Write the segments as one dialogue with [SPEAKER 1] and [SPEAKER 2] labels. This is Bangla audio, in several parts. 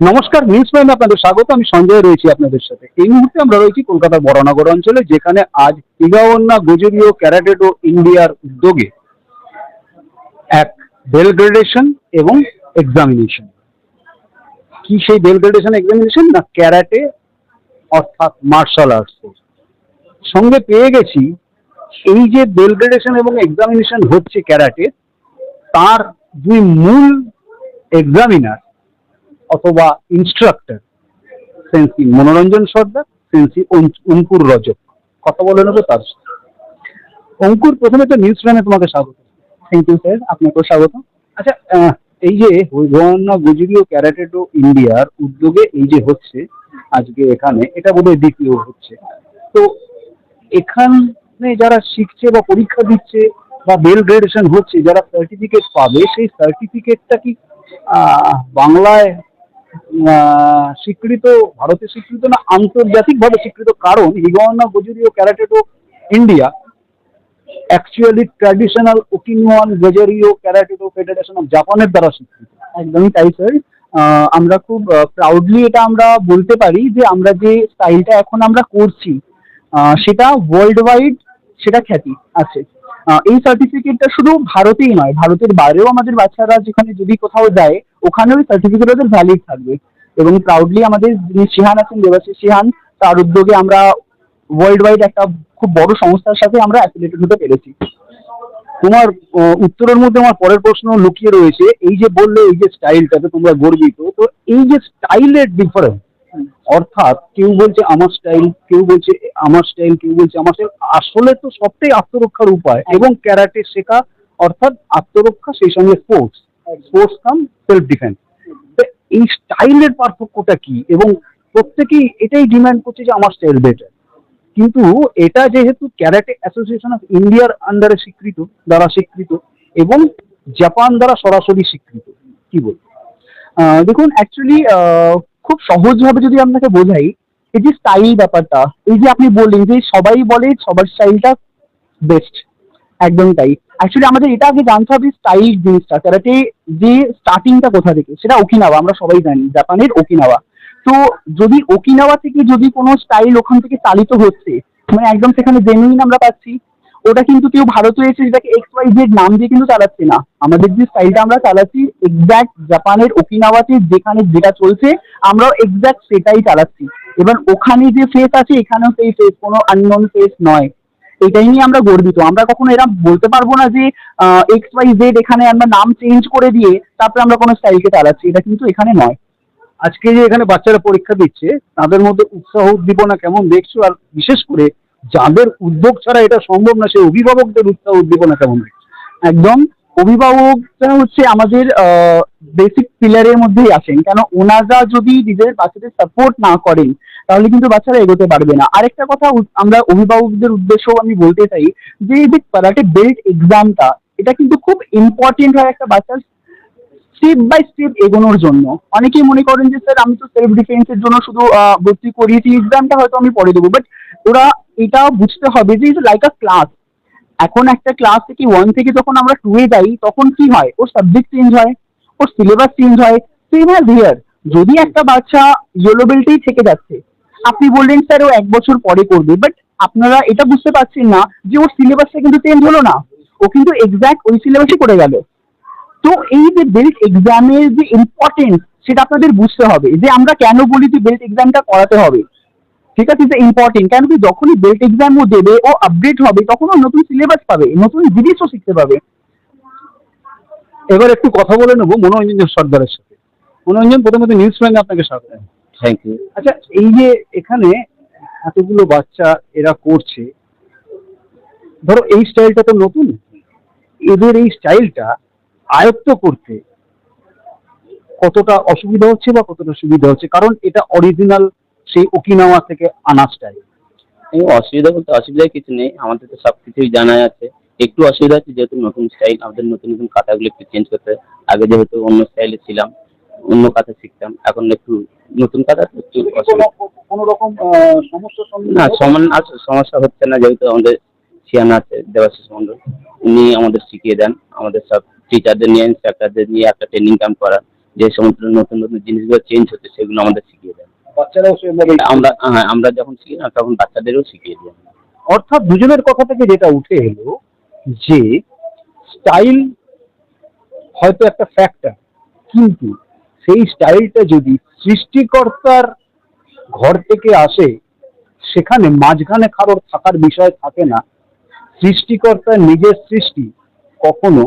[SPEAKER 1] নমস্কার, নিউজ প্রাইমে আপনাদের স্বাগত। আমি সঞ্জয় রয়েছি আপনাদের সাথে। এই মুহূর্তে আমরা রয়েছি কলকাতার বরানগর অঞ্চলে, যেখানে আজ হিগাওয়ান্না গোজুরিও ক্যারাটে ডো ইন্ডিয়ার উদ্যোগে এক বেল গ্রেডেশন এবং এক্সামিনেশন। কি সেই বেল গ্রেডেশন এক্সামিনেশন? না, ক্যারাটে অর্থাৎ মার্শাল আর্টস সঙ্গে পেয়ে গেছি। এই যে বেল গ্রেডেশন এবং এক্সামিনেশন হচ্ছে ক্যারাটে, তার দুই মূল এক্সামিনার অথবা ইনস্ট্রাক্টর, সেন্সি মনোরঞ্জন সর্দার, সেন্সি অঙ্কুর রজক। কথা বলে নেবো তার সাথে। অঙ্কুর, প্রথমে তো নিউজ প্রাইমে তোমাকে স্বাগত।
[SPEAKER 2] থ্যাংক ইউ স্যার, আপনাকেও স্বাগত।
[SPEAKER 1] আচ্ছা, এই যে হিগাওয়ান্না গোজুরিও ক্যারাটে ডো ইন্ডিয়ার উদ্যোগে এই যে হচ্ছে আজকে এখানে, এটা বোধহয় দ্বিতীয় হচ্ছে। তো এখানে যারা শিখছে বা পরীক্ষা দিচ্ছে বা বেল গ্রেডেশন হচ্ছে, যারা সার্টিফিকেট পাবে, সেই সার্টিফিকেটটা কি বাংলায় স্বীকৃত, ভারতে স্বীকৃত, না আন্তর্জাতিকভাবে স্বীকৃত? কারণ Higaonna Gojuryu karate do India actually traditional Okinawan Gojuryu karate do federation of জাপানের দ্বারা স্বীকৃত।
[SPEAKER 2] একদমই তাই স্যার। আমরা খুব প্রাউডলি এটা আমরা বলতে পারি যে আমরা যে স্টাইলটা এখন আমরা করছি সেটা ওয়ার্ল্ড ওয়াইড সেটা খ্যাতি আছে। এই সার্টিফিকেটটা শুধু ভারতেই নয়, ভারতের বাইরেও আমাদের বাচ্চারা যেখানে যদি কোথাও যায় ওখানেও সার্টিফিকেট ওদের ভ্যালিড থাকবে। এবং প্রাউডলি আমাদের যিনি সিহান আছেন, দেবাশিস সিহান, তার উদ্যোগে আমরা ওয়ার্ল্ড ওয়াইড একটা খুব বড় সংস্থার সাথে আমরা অ্যাফিলিয়েটেড হতে পেরেছি।
[SPEAKER 1] তোমার উত্তরের মধ্যে আমার পরের প্রশ্ন লুকিয়ে রয়েছে। এই যে বললে এই যে স্টাইলটাতে তোমরা গর্বিত, তো এই যে স্টাইলের ডিফারেন্স, অর্থাৎ কেউ বলছে আমার স্টাইল, কেউ বলছে আমার স্টাইল, কেউ বলছে আমার স্টাইল, আসলে তো সবটাই আত্মরক্ষার উপায়। এবং ক্যারাটে শেখা অর্থাৎ আত্মরক্ষা, সেই সঙ্গে স্পোর্টস, স্পোর্টস কাম সেলফ ডিফেন্স। এই স্টাইলের পার্থক্যটা কি? এবং প্রত্যেকেই এটাই ডিমান্ড করছে যে আমার স্টাইল বেটার। কিন্তু এটা যেহেতু ক্যারাটে অ্যাসোসিয়েশন অফ ইন্ডিয়ার আন্ডারে স্বীকৃত, দ্বারা স্বীকৃত, এবং জাপান দ্বারা সরাসরি স্বীকৃত, কি বলবো?
[SPEAKER 2] দেখুন, অ্যাকচুয়ালি খুব সহজভাবে যদি আপনাকে বোঝাই, এই যে স্টাইল ব্যাপারটা, এই যে আপনি বললেন যে সবাই বলে সবার স্টাইলটা বেস্ট, একদম তাই। অ্যাকচুয়ালি আমাদের এটা আগে জানতে হবে স্টাইল জিনিসটা, ক্যারাটে যে স্টার্টিংটা কোথা থেকে, সেটা ওকিনাওয়া, আমরা সবাই জানি জাপানের ওকিনাওয়া। তো যদি ওকিনাওয়া থেকে যদি কোনো স্টাইল ওখান থেকে চালিত হচ্ছে, মানে একদম সেখানে জেনুইন আমরা পাচ্ছি, ওটা কিন্তু কেউ ভারতে এসে যেটাকে এক্স ওয়াই জেড নাম দিয়ে কিন্তু চালাচ্ছে না। আমাদের যে স্টাইলটা আমরা চালাচ্ছি এক্স্যাক্ট জাপানের ওকিনাওয়াতে যেখানে যেটা চলছে, আমরাও এক্স্যাক্ট সেটাই চালাচ্ছি। এবার ওখানে যে ফেস আছে এখানেও সেই ফেস, কোনো আননোন ফেস নয়। এটাই নিয়ে আমরা গর্বিত। আমরা কখনো এরা বলতে পারবো না যে এক্স ওয়াই জেড এখানে আমরা নাম চেঞ্জ করে দিয়ে তারপরে আমরা কোনো স্টাইলকে চালাচ্ছি, এটা কিন্তু এখানে নয়।
[SPEAKER 1] আজকে যে এখানে বাচ্চারা পরীক্ষা দিচ্ছে, তাদের মধ্যে উৎসাহ উদ্দীপনা কেমন দেখছো? আর বিশেষ করে যাদের উদ্যোগ ছাড়া এটা সম্ভব না, সেই অভিভাবকদের উৎসাহ উদ্দীপনা কেমন দেখছো?
[SPEAKER 2] একদম, অভিভাবকরা হচ্ছে আমাদের বেসিক পিলারের মধ্যেই আছেন, কেন ওনারা যদি নিজের বাচ্চাদের সাপোর্ট না করেন তাহলে কিন্তু বাচ্চারা এগোতে পারবে না। আরেকটা কথা আমরা অভিভাবকদের উদ্দেশ্যেও আমি বলতে চাই যে এই যে ক্যারাটে বেল্ট এক্সামটা, এটা কিন্তু খুব ইম্পর্টেন্ট হয় একটা বাচ্চার স্টেপ বাই স্টেপ এগোনোর জন্য। অনেকেই মনে করেন যে স্যার আমি তো সেলফ ডিফেন্সের জন্য শুধু ভর্তি করিয়েছি, এক্সামটা হয়তো আমি পরে দেবো, বাট ওরা এটা বুঝতে হবে যে ইজ লাইক আ ক্লাস। এখন একটা ক্লাস থেকে 1 থেকে যখন আমরা 2 এ যাই তখন কি হয়, ওর সাবজেক্ট চেঞ্জ হয়, ওর সিলেবাস চেঞ্জ হয়। সেম অ্যাজ হিয়ার, যদি একটা বাচ্চা ইয়েলো বেল্টেই থেকে যাচ্ছে, আপনি বললেন স্যার ও 1 বছর পরে করবে, বাট আপনারা এটা বুঝতে পারছেন না যে ওর সিলেবাসটা কিন্তু চেঞ্জ হলো না, ও কিন্তু এক্স্যাক্ট ওই সিলেবাসই করে গেল। তো এই যে বেল্ট এক্সামের যে ইম্পর্টেন্স, সেটা আপনাদের বুঝতে হবে যে আমরা কেন বলি যে বেল্ট এক্সামটা করাতে হবে। ঠিক আছে, এটা ইম্পর্টেন্ট, কেন কি যখনই বেল্ট এক্সাম ও দেবে, ও আপডেট হবে, তখন ও নতুন সিলেবাস পাবে, নতুন জিনিসও শিখতে পাবে।
[SPEAKER 1] এবার একটু কথা বলে নেবো মনোরঞ্জন সর্দারের সাথে। মনোরঞ্জন, প্রথমত নিউজ প্রাইমে আপনাকে স্বাগত।
[SPEAKER 3] Thank you.
[SPEAKER 1] আচ্ছা, এই যে এখানে এতগুলো বাচ্চা এরা করছে, ধরো এই স্টাইলটা তো নতুন, এদের এই স্টাইলটা আয়ত্ত করতে কতটা অসুবিধা হচ্ছে বা কতটা সুবিধা হচ্ছে? কারণ এটা অরিজিনাল সেই ওকিনাওয়া থেকে আনা স্টাইল।
[SPEAKER 3] এই অসুবিধা বলতে অসুবিধার কিছু নেই, আমাদের তো সব কিছুই জানা আছে। একটু অসুবিধা হচ্ছে যেহেতু নতুন স্টাইল, আমাদের নতুন নতুন কাঁথাগুলো একটু চেঞ্জ করতে হয়। আগে যেহেতু অন্য স্টাইলে ছিলাম, অন্য কাঁথা শিখতাম, এখন একটু নতুন কাঁথা, একটু অসুবিধা।
[SPEAKER 1] কোনো রকম সমস্যার
[SPEAKER 3] না,
[SPEAKER 1] সম্মুখীন?
[SPEAKER 3] সমস্যা হচ্ছে না, যেহেতু আমাদের সিয়ান আছে দেবাশিস মন্ডল, উনি আমাদের শিখিয়ে দেন। আমাদের সব টিচারদের নিয়ে, ইনস্ট্রাক্টরদের নিয়ে একটা ট্রেনিং ক্যাম্প করান, যে সমস্ত নতুন নতুন জিনিসগুলো চেঞ্জ হচ্ছে সেগুলো আমাদের শিখিয়ে দেন।
[SPEAKER 1] বাচ্চারাও সেভাবে
[SPEAKER 3] আমরা যখন শিখি না তখন বাচ্চাদেরও শিখিয়ে দিই।
[SPEAKER 1] অর্থাৎ দুজনের কথা থেকে যেটা উঠে এলো যে স্টাইল হয়তো একটা ফ্যাক্টর, কিন্তু সেই স্টাইলটা যদি সৃষ্টিকর্তার ঘর থেকে আসে সেখানে মাঝখানে কারোর থাকার বিষয় থাকে না। সৃষ্টিকর্তার নিজের সৃষ্টি কখনো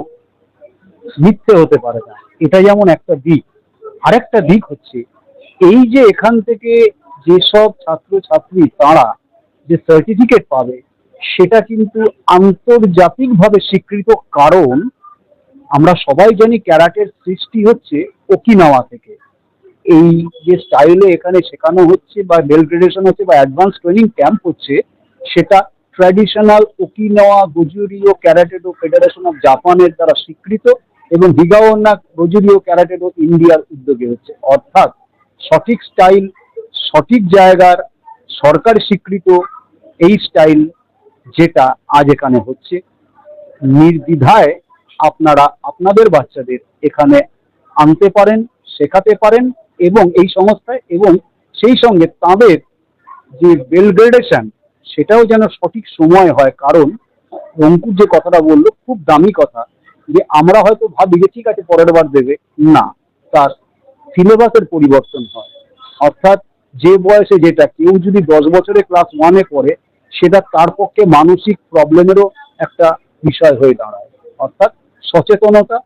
[SPEAKER 1] মিথ্যে হতে পারে না, এটা যেমন একটা দিক। আরেকটা দিক হচ্ছে এই যে এখান থেকে যেসব ছাত্রছাত্রী তারা যে সার্টিফিকেট পাবে সেটা কিন্তু আন্তর্জাতিকভাবে স্বীকৃত, কারণ আমরা সবাই জানি ক্যারাটের সৃষ্টি হচ্ছে ওকিনাওয়া থেকে। এই যে স্টাইলে এখানে শেখানো হচ্ছে বা বেল গ্রেডেশন হচ্ছে বা অ্যাডভান্স ট্রেনিং ক্যাম্প হচ্ছে, সেটা traditional Okinawa গোজুরিও karate-do federation of জাপানের দ্বারা স্বীকৃত এবং হিগাওনা গোজুরিও ক্যারাটেডো ইন্ডিয়ার উদ্যোগে হচ্ছে। অর্থাৎ সঠিক স্টাইল, সঠিক জায়গার সরকার স্বীকৃত এই স্টাইল যেটা আজ এখানে হচ্ছে, নির্দ্বিধায় আপনারা আপনাদের বাচ্চাদের এখানে আনতে পারেন, শেখাতে পারেন এবং এই সংস্থায়, এবং সেই সঙ্গে তাদের যে বেল গ্রেডেশন সেটাও যেন সঠিক সময় হয়। কারণ অঙ্কুর যে কথাটা বললো খুব দামি কথা, যে আমরা হয়তো ভাবি যে ঠিক আছে পরের বার দেবে, না, তার সিলেবাসের পরিবর্তন হয়। অর্থাৎ যে বয়সে যেটা, কেউ যদি 10 বছরে ক্লাস 1-এ পড়ে সেটা তার পক্ষে মানসিক প্রবলেমেরও একটা বিষয় হয়ে দাঁড়ায়। অর্থাৎ সচেতনতা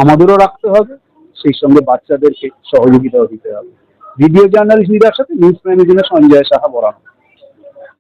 [SPEAKER 1] আমাদেরও রাখতে হবে, সেই সঙ্গে বাচ্চাদেরকে সহযোগিতাও দিতে হবে। ভিডিও জার্নালিস্ট নিরার সাথে নিউজ প্রাইমের জন্য সঞ্জয় সাহা, বরানগর।